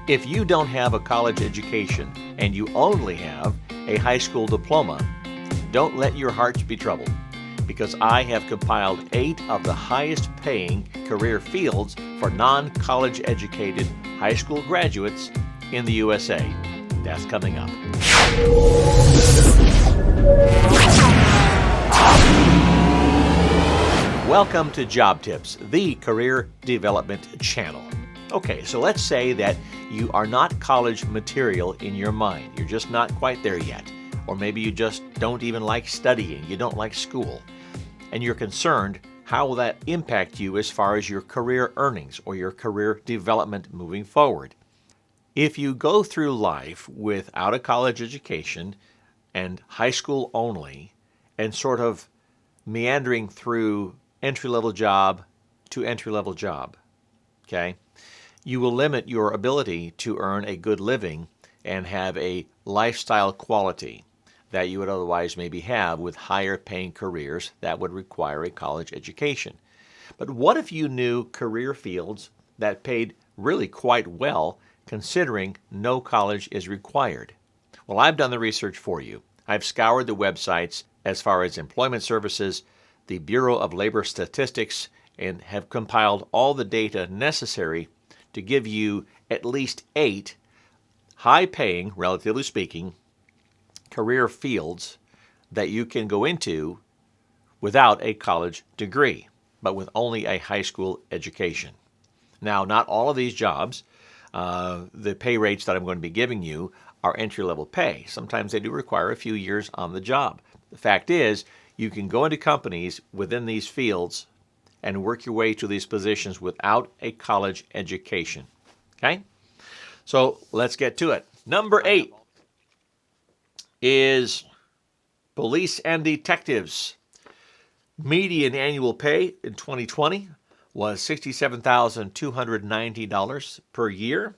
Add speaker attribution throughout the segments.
Speaker 1: If you don't have a college education and you only have a high school diploma, don't let your hearts be troubled, because I have compiled 8 of the highest paying career fields for non-college educated high school graduates in the USA. That's coming up. Welcome to Job Tips, the career development channel. Okay, so let's say that you are not college material in your mind. You're just not quite there yet. Or maybe you just don't even like studying. You don't like school. And you're concerned, how will that impact you as far as your career earnings or your career development moving forward? If you go through life without a college education and high school only, and sort of meandering through entry-level job to entry-level job, okay, you will limit your ability to earn a good living and have a lifestyle quality that you would otherwise maybe have with higher paying careers that would require a college education. But what if you knew career fields that paid really quite well, considering no college is required? Well, I've done the research for you. I've scoured the websites as far as employment services, the Bureau of Labor Statistics, and have compiled all the data necessary to give you at least 8 high-paying, relatively speaking, career fields that you can go into without a college degree, but with only a high school education. Now, not all of these jobs, the pay rates that I'm going to be giving you are entry-level pay. Sometimes they do require a few years on the job. The fact is, you can go into companies within these fields and work your way to these positions without a college education. Okay? So let's get to it. Number 8 is police and detectives. Median annual pay in 2020 was $67,290 per year.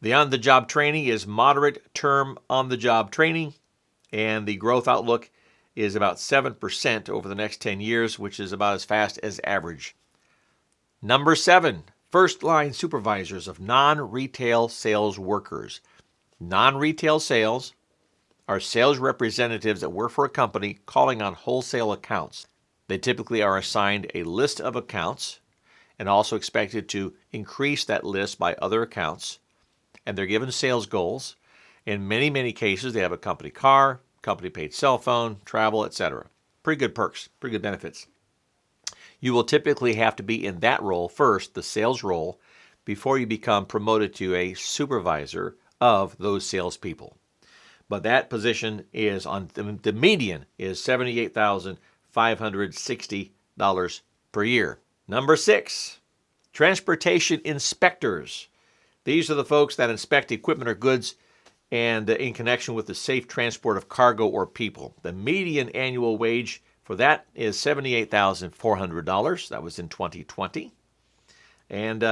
Speaker 1: The on-the-job training is moderate term on-the-job training, and the growth outlook is about 7% over the next 10 years, which is about as fast as average. Number 7, first-line supervisors of non-retail sales workers. Non-retail sales are sales representatives that work for a company calling on wholesale accounts. They typically are assigned a list of accounts and also expected to increase that list by other accounts, and they're given sales goals. In many, many cases, they have a company car, company paid cell phone, travel, etc. Pretty good perks, pretty good benefits. You will typically have to be in that role first, the sales role, before you become promoted to a supervisor of those salespeople. But that position is on the median is $78,560 per year. Number 6, transportation inspectors. These are the folks that inspect equipment or goods and in connection with the safe transport of cargo or people. The median annual wage for that is $78,400. That was in 2020. And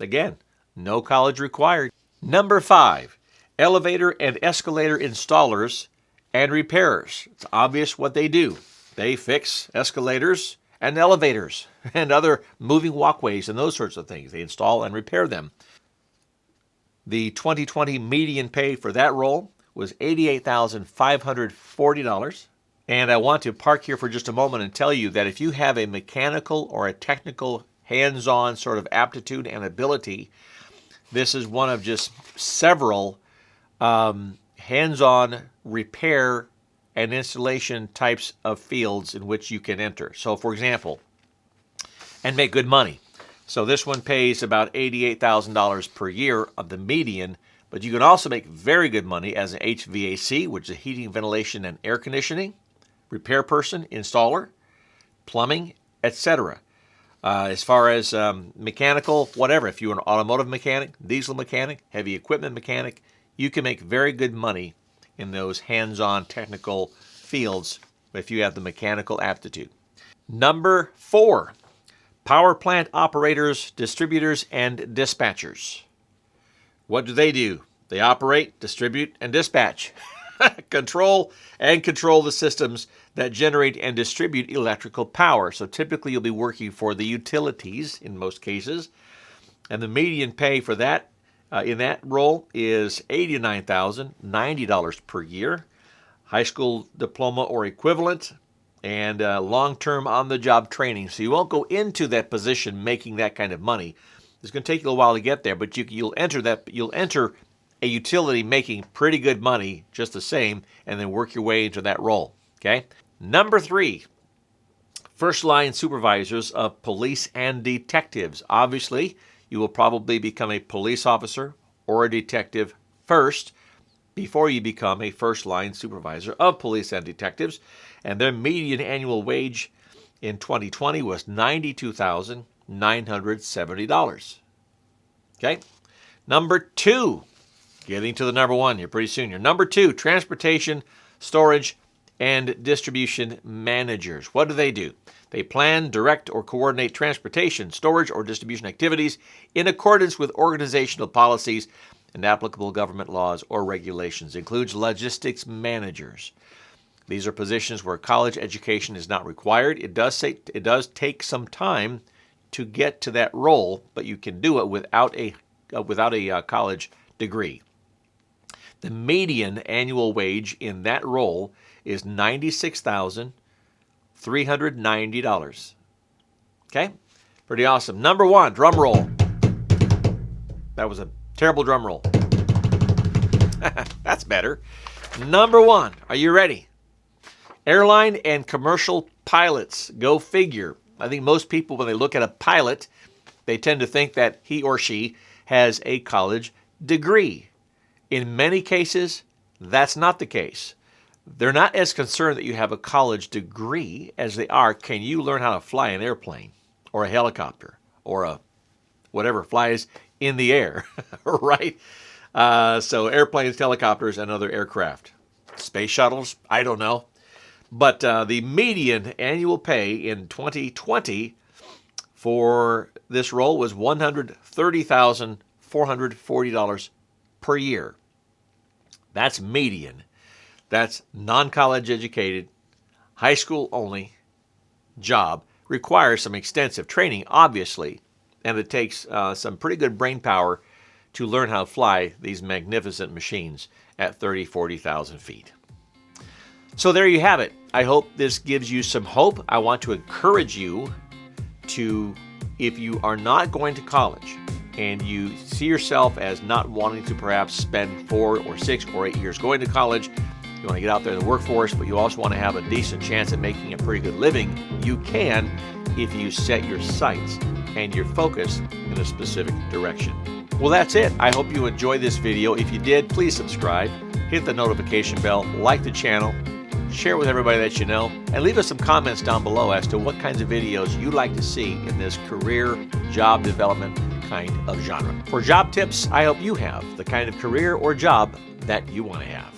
Speaker 1: again, no college required. Number 5, elevator and escalator installers and repairers. It's obvious what they do. They fix escalators and elevators and other moving walkways and those sorts of things. They install and repair them. The 2020 median pay for that role was $88,540. And I want to park here for just a moment and tell you that if you have a mechanical or a technical hands-on sort of aptitude and ability, this is one of just several hands-on repair and installation types of fields in which you can enter. So, for example, and make good money. So this one pays about $88,000 per year of the median, but you can also make very good money as an HVAC, which is heating, ventilation, and air conditioning, repair person, installer, plumbing, etc. As far as mechanical, whatever, if you're an automotive mechanic, diesel mechanic, heavy equipment mechanic, you can make very good money in those hands-on technical fields if you have the mechanical aptitude. Number 4, power plant operators, distributors, and dispatchers. What do? They operate, distribute, and dispatch. Control the systems that generate and distribute electrical power. So typically you'll be working for the utilities in most cases. And the median pay for that in that role is $89,090 per year, high school diploma or equivalent, and long-term on-the-job training. So you won't go into that position making that kind of money. It's going to take you a while to get there, but you'll enter a utility making pretty good money just the same, and then work your way into that role. Okay. Number 3, first-line supervisors of police and detectives. Obviously, you will probably become a police officer or a detective first before you become a first-line supervisor of police and detectives. And their median annual wage in 2020 was $92,970. Okay? Number 2, getting to the number 1 here pretty soon. Your number 2, transportation, storage, and distribution managers. What do? They plan, direct, or coordinate transportation, storage, or distribution activities in accordance with organizational policies and applicable government laws or regulations. Includes logistics managers. These are positions where college education is not required. It does take some time to get to that role, but you can do it without a college degree. The median annual wage in that role is $96,390. Okay? Pretty awesome. Number 1, drum roll. That was a terrible drum roll. That's better. Number 1, are you ready? Airline and commercial pilots. Go figure. I think most people, when they look at a pilot, they tend to think that he or she has a college degree. In many cases, that's not the case. They're not as concerned that you have a college degree as they are, can you learn how to fly an airplane or a helicopter or a whatever flies in the air, right? So airplanes, helicopters, and other aircraft. Space shuttles, I don't know. But the median annual pay in 2020 for this role was $130,440 per year. That's median. That's non-college educated, high school only job. Requires some extensive training, obviously, and it takes some pretty good brain power to learn how to fly these magnificent machines at 30,000, 40,000 feet. So there you have it. I hope this gives you some hope. I want to encourage you to, if you are not going to college and you see yourself as not wanting to perhaps spend 4 or 6 or 8 years going to college, you want to get out there in the workforce, but you also want to have a decent chance at making a pretty good living, you can if you set your sights and your focus in a specific direction. Well, that's it. I hope you enjoyed this video. If you did, please subscribe, hit the notification bell, like the channel, share it with everybody that you know, and leave us some comments down below as to what kinds of videos you'd like to see in this career job development kind of genre. For job tips, I hope you have the kind of career or job that you want to have.